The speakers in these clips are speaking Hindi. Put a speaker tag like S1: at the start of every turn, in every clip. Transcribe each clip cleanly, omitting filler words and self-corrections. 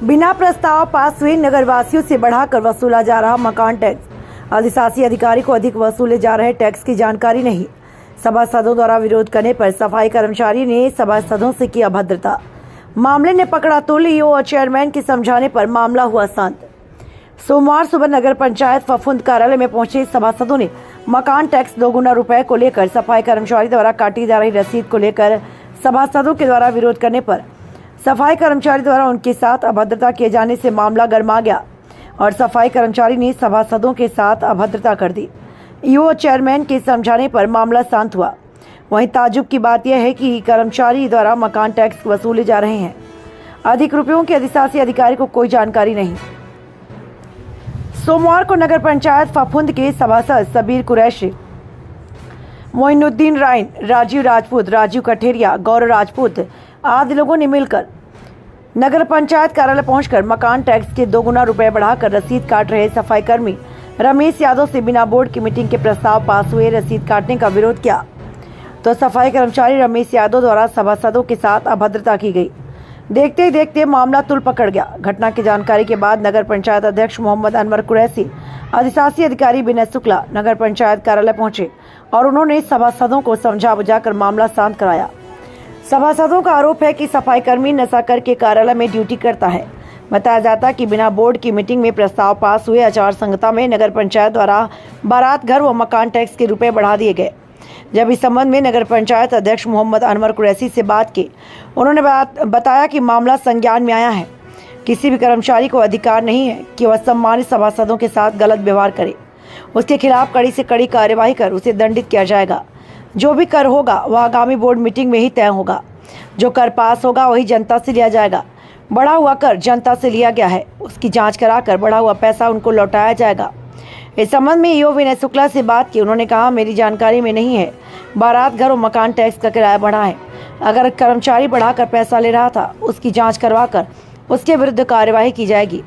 S1: बिना प्रस्ताव पास हुए नगरवासियों से बढ़ाकर वसूला जा रहा मकान टैक्स। अधिशासी अधिकारी को अधिक वसूले जा रहे टैक्स की जानकारी नहीं। सभासदों द्वारा विरोध करने पर सफाई कर्मचारी ने सभासदों से की अभद्रता। मामले ने पकड़ा तूल। ईओ और चेयरमैन के समझाने पर मामला हुआ शांत। सोमवार सुबह नगर पंचायत फफूंद कार्यालय में पहुंचे सभासदों ने मकान टैक्स 2 गुना रुपए को लेकर सफाई कर्मचारी द्वारा काटी जा रही रसीद को लेकर सभासदों के द्वारा विरोध करने पर सफाई कर्मचारी द्वारा उनके साथ अभद्रता किए जाने से मामला गर्मा गया और सफाई कर्मचारी ने सभासदों के साथ अभद्रता कर दी। ईओ चेयरमैन के समझाने पर मामला शांत हुआ। वहीं ताज्जुब की बात यह है कि कर्मचारी द्वारा मकान टैक्स वसूले जा रहे हैं। अधिक रुपयों के अधिशासी अधिकारी को कोई जानकारी नहीं। सोमवार को नगर पंचायत फफूंद के सभासद सबीर कुरैशी, मोइनुद्दीन राइन, राजीव राजपूत, राजीव कठेरिया, गौरव राजपूत आदि लोगों ने मिलकर नगर पंचायत कार्यालय पहुंचकर मकान टैक्स के 2 गुना रुपए बढ़ाकर रसीद काट रहे सफाई कर्मी रमेश यादव से बिना बोर्ड की मीटिंग के प्रस्ताव पास हुए रसीद काटने का विरोध किया तो सफाई कर्मचारी रमेश यादव द्वारा सभासदों के साथ अभद्रता की गई। देखते ही देखते मामला तुल पकड़ गया। घटना की जानकारी के बाद नगर पंचायत अध्यक्ष मोहम्मद अनवर कुरैशी, अधिशासी अधिकारी विनय शुक्ला नगर पंचायत कार्यालय पहुंचे और उन्होंने सभासदों को समझा बुझाकर मामला शांत कराया। सभासदों का आरोप है कि सफाई कर्मी नशा करके कार्यालय में ड्यूटी करता है। बताया जाता कि बिना बोर्ड की मीटिंग में प्रस्ताव पास हुए आचार संहिता में नगर पंचायत द्वारा बारात घर व मकान टैक्स के रुपए बढ़ा दिए गए। जब इस संबंध में नगर पंचायत अध्यक्ष मोहम्मद अनवर कुरैशी से बात की, उन्होंने बताया कि मामला संज्ञान में आया है। किसी भी कर्मचारी को अधिकार नहीं है कि वह सम्मानित सभासदों के साथ गलत व्यवहार करे। उसके खिलाफ कड़ी से कड़ी कार्यवाही कर उसे दंडित किया जाएगा। जो भी कर होगा वह आगामी बोर्ड मीटिंग में ही तय होगा। जो कर पास होगा वही जनता से लिया जाएगा। बढ़ा हुआ कर जनता से लिया गया है, उसकी जांच कराकर बढ़ा हुआ पैसा उनको लौटाया जाएगा। इस संबंध में ईओ विनय शुक्ला से बात की। उन्होंने कहा, मेरी जानकारी में नहीं है बारात घर और मकान टैक्स का किराया बढ़ा है। अगर कर्मचारी बढ़ाकर पैसा ले रहा था उसकी जांच करवाकर उसके विरुद्ध कार्यवाही की जाएगी।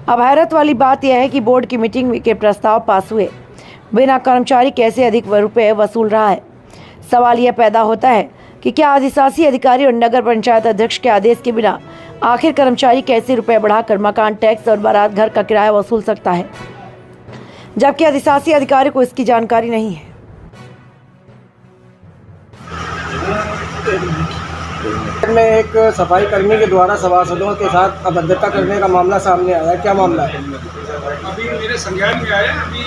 S1: अब हैरत वाली बात यह है कि बोर्ड की मीटिंग के प्रस्ताव पास हुए बिना कर्मचारी कैसे अधिक रुपये वसूल रहा है। सवाल यह पैदा होता है कि क्या अधिशासी अधिकारी और नगर पंचायत अध्यक्ष के आदेश के बिना आखिर कर्मचारी कैसे रुपए बढ़ाकर मकान टैक्स और बारात घर का किराया वसूल सकता है, जबकि अधिशासी अधिकारी को इसकी जानकारी नहीं है।
S2: में एक सफाई कर्मी के द्वारा सभासदों के साथ अभद्रता करने का मामला सामने आया है। क्या मामला है?
S3: अभी मेरे संज्ञान में आया। अभी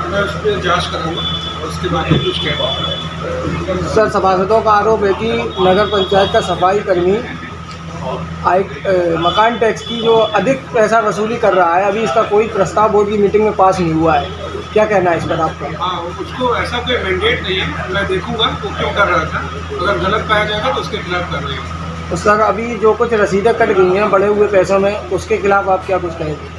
S3: मैं उस पर जाँच करूँगा और उसके बाद ही कुछ कहूँगा।
S2: सर, सभासदों का आरोप है कि नगर पंचायत का सफाई कर्मी मकान टैक्स की जो अधिक पैसा वसूली कर रहा है। अभी इसका कोई प्रस्ताव बोर्ड की मीटिंग में पास नहीं हुआ है। क्या कहना है इस पर आपका?
S3: हाँ, उसको ऐसा कोई मैंडेट नहीं है। मैं देखूंगा वो क्यों कर रहा था। अगर गलत पाया जाएगा तो उसके खिलाफ कर रही हूँ।
S2: तो सर, अभी जो कुछ रसीदें कट गई हैं बढ़े हुए पैसों में, उसके खिलाफ आप क्या कुछ कहेंगे?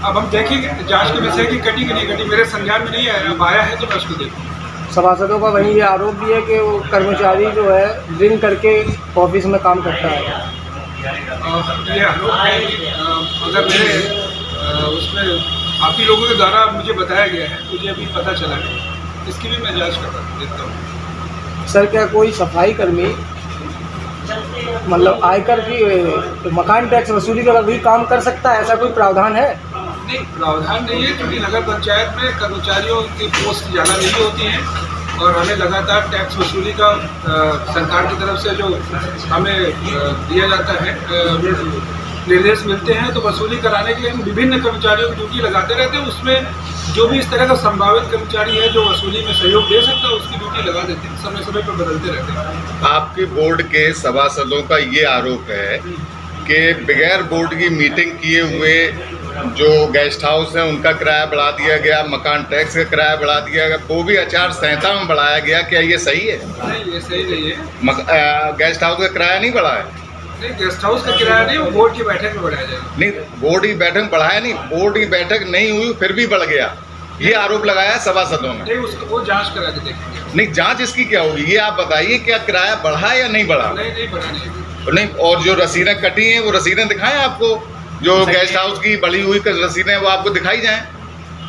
S3: अब हम देखेंगे जाँच के विषय की कटी कि नहीं कटी। मेरे संज्ञान में नहीं आया। अब आया है तो मैं उसको देखूँगा।
S2: सभासदों का वहीं ये आरोप भी है कि वो कर्मचारी जो है ड्रिंक करके ऑफिस में काम करता है।
S3: ये आरोप है। अगर मेरे उसमें आप ही लोगों के द्वारा मुझे बताया गया है, मुझे अभी पता चला है, इसकी भी मैं जांच देखता हूँ।
S2: सर, क्या कोई सफाई कर्मी मतलब आयकर की मकान टैक्स वसूली का भी काम कर सकता है? ऐसा कोई प्रावधान है?
S3: नहीं, प्रावधान नहीं है, क्योंकि नगर पंचायत में कर्मचारियों की पोस्ट ज़्यादा नहीं होती हैं और हमें लगातार टैक्स वसूली का सरकार की तरफ से जो हमें दिया जाता है निर्देश मिलते हैं, तो वसूली कराने के लिए हम विभिन्न कर्मचारियों की ड्यूटी लगाते रहते हैं। उसमें जो भी इस तरह का संभावित कर्मचारी है जो वसूली में सहयोग दे सकता है उसकी ड्यूटी लगा देते हैं। समय समय पर बदलते रहते हैं।
S4: आपके बोर्ड के सभासदों का ये आरोप है कि बगैर बोर्ड की मीटिंग किए हुए जो गेस्ट हाउस है उनका किराया बढ़ा दिया गया, मकान टैक्स का किराया बढ़ा दिया गया, वो भी आचार संहिता में बढ़ाया गया। क्या ये सही है?
S3: नहीं, ये सही नहीं है।
S4: गेस्ट हाउस का किराया नहीं बढ़ा है?
S3: नहीं, गेस्ट हाउस का किराया नहीं, वो बोर्ड की बैठक में बढ़ाया जाएगा।
S4: नहीं, बोर्ड की बैठक बढ़ाया नहीं, बोर्ड की बैठक नहीं हुई फिर भी बढ़ गया, ये आरोप लगाया सभासदों ने।
S3: नहीं, उसको वो जांच करा के देखेंगे।
S4: नहीं, जांच इसकी क्या होगी ये आप बताइए। क्या किराया बढ़ा या नहीं बढ़ा?
S3: नहीं बढ़ा नहीं।
S4: नहीं, और जो रसीदें कटी हैं वो रसीदें दिखाएं आपको। जो गेस्ट हाउस की बढ़ी हुई रसीदें वो आपको दिखाई जाएं।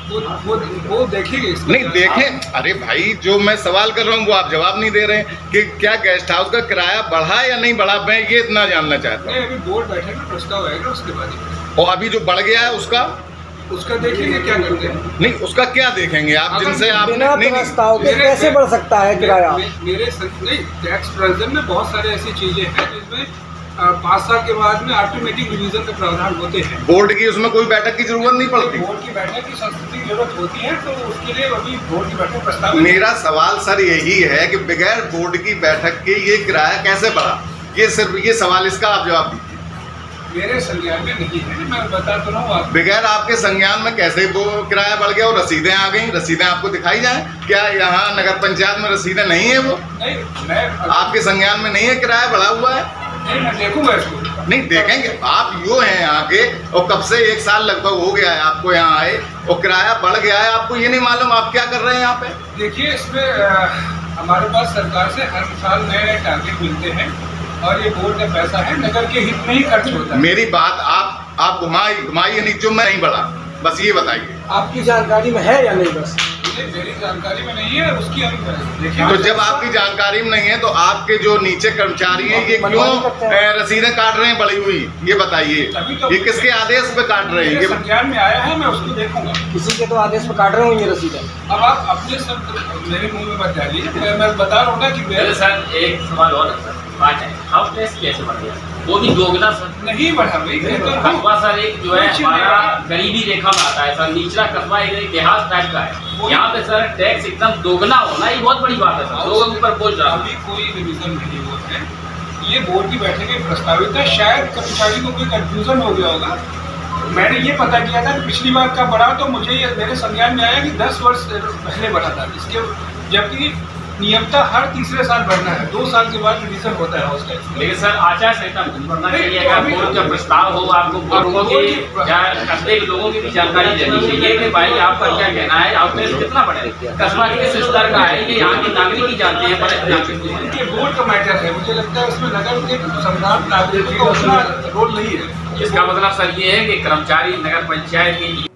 S3: वो देखेंगे इसमें।
S4: नहीं देखें, अरे भाई जो मैं सवाल कर रहा हूँ वो आप जवाब नहीं दे रहे हैं कि क्या गेस्ट हाउस का किराया बढ़ा या नहीं बढ़ा, मैं ये इतना जानना चाहता
S3: नहीं, अभी बोर्ड बैठेगा, प्रस्ताव आएगा उसके बाद
S4: हूँ। और अभी जो बढ़ गया है
S3: उसका देखेंगे क्या करते हैं।
S4: नहीं उसका क्या देखेंगे आप, जिनसे आप
S2: बिना
S4: नहीं
S2: प्रस्ताव के कैसे बढ़ सकता है किराया?
S3: नहीं, टैक्स प्रोविजन में बहुत सारे ऐसी चीजें हैं जिसमें 5 साल के बाद में ऑटोमेटिक रिवीजन के प्रावधान होते हैं।
S4: बोर्ड की उसमें कोई बैठक की जरूरत नहीं पड़ती।
S3: बोर्ड की बैठक की संस्कृति की जरूरत होती है, तो उसके लिए अभी बोर्ड की बैठक प्रस्ताव।
S4: मेरा सवाल सर यही है कि बगैर बोर्ड की बैठक के ये किराया कैसे बढ़ा, ये सिर्फ ये सवाल, इसका आप जवाब दीजिए।
S3: मेरे संज्ञान में नहीं है, मैं बता तो रहा हूँ आपको।
S4: बगैर आपके संज्ञान में कैसे वो किराया बढ़ गया और रसीदें आ गई, रसीदें आपको दिखाई जाए क्या? यहाँ नगर पंचायत में रसीदें नहीं है वो?
S3: नहीं, मैं
S4: आपके संज्ञान में नहीं है किराया बढ़ा हुआ है?
S3: नहीं, मैं देखूंगा इसको।
S4: नहीं देखेंगे, आप यूँ हैं यहाँ के और कब से 1 साल लगभग हो गया है आपको यहाँ आए और किराया बढ़ गया है, आपको ये नहीं मालूम आप क्या कर रहे हैं यहाँ पे?
S3: देखिए, इसमें हमारे पास सरकार से हर साल नए नए टारगेट मिलते हैं और ये बोर्ड का पैसा है, नगर के हित में ही खर्च होता है।
S4: मेरी बात आप घुमाइए नहीं, जो मैं नहीं बढ़ा, बस ये बताइए।
S2: आपकी जानकारी में है या नहीं? बस
S3: मेरी जानकारी में नहीं है, उसकी हम
S4: तो जब आपकी जानकारी में नहीं है तो आपके जो नीचे कर्मचारी हैं ये क्यों रसीदें काट रहे हैं बढ़ी हुई, ये बताइए। ये किसके आदेश पे काट रहे हैं? ये
S3: संज्ञान में आया है, मैं उसको देखूंगा।
S2: किसी के तो आदेश पर काट रहे होंगे रसीदें।
S3: अब आप अपने सब मेरे मुंह में मत डालिए, मैं बता रहा हूँ ना कि मेरे
S5: सर एक सवाल और है सर, बात है हाउस टैक्स कैसे बढ़ गया? वो भी दोगुना सर,
S3: नहीं बढ़ा भाई।
S5: कस्बा सर एक जो है हमारा गरीबी रेखा में आता है सर, निचला कस्बा एक इतिहास टाइप का है, यहाँ पे सर टैक्स एकदम दोगुना होना ही बहुत बड़ी बात है सर, लोगों के ऊपर बोझ रहा है।
S3: अभी कोई रिविजन नहीं हुआ है, ये बोर्ड की बैठक में प्रस्तावित है, शायद कर्मचारी को कोई कंफ्यूजन हो गया होगा। मैंने ये पता किया था कि पिछली बार कब बढ़ा, तो मुझे ये मेरे संज्ञान में आया कि 10 वर्ष पहले बढ़ा था, इसके जबकि नियमतः हर तीसरे साल बढ़ना है, 2 साल के बाद रिवीजन होता है हाउस टैक्स।
S5: लेकिन सर आचार संहिता बढ़ना चाहिए, अगर बोर्ड का प्रस्ताव हो आपको लोगों की या कस्बे के लोगों की भी जानकारी देनी चाहिए कि भाई आपका क्या कहना है, हाउस टैक्स कितना बढ़े, कस्बा किस स्तर का है, ये यहाँ के नागरिक ही जानते हैं, बड़े नागरिक।
S3: ये बोर्ड का मैटर है, मुझे लगता है उसमें नगर के साधारण नागरिकों का उतना रोल नहीं है।
S5: इसका मतलब सर ये है कि कर्मचारी नगर पंचायत की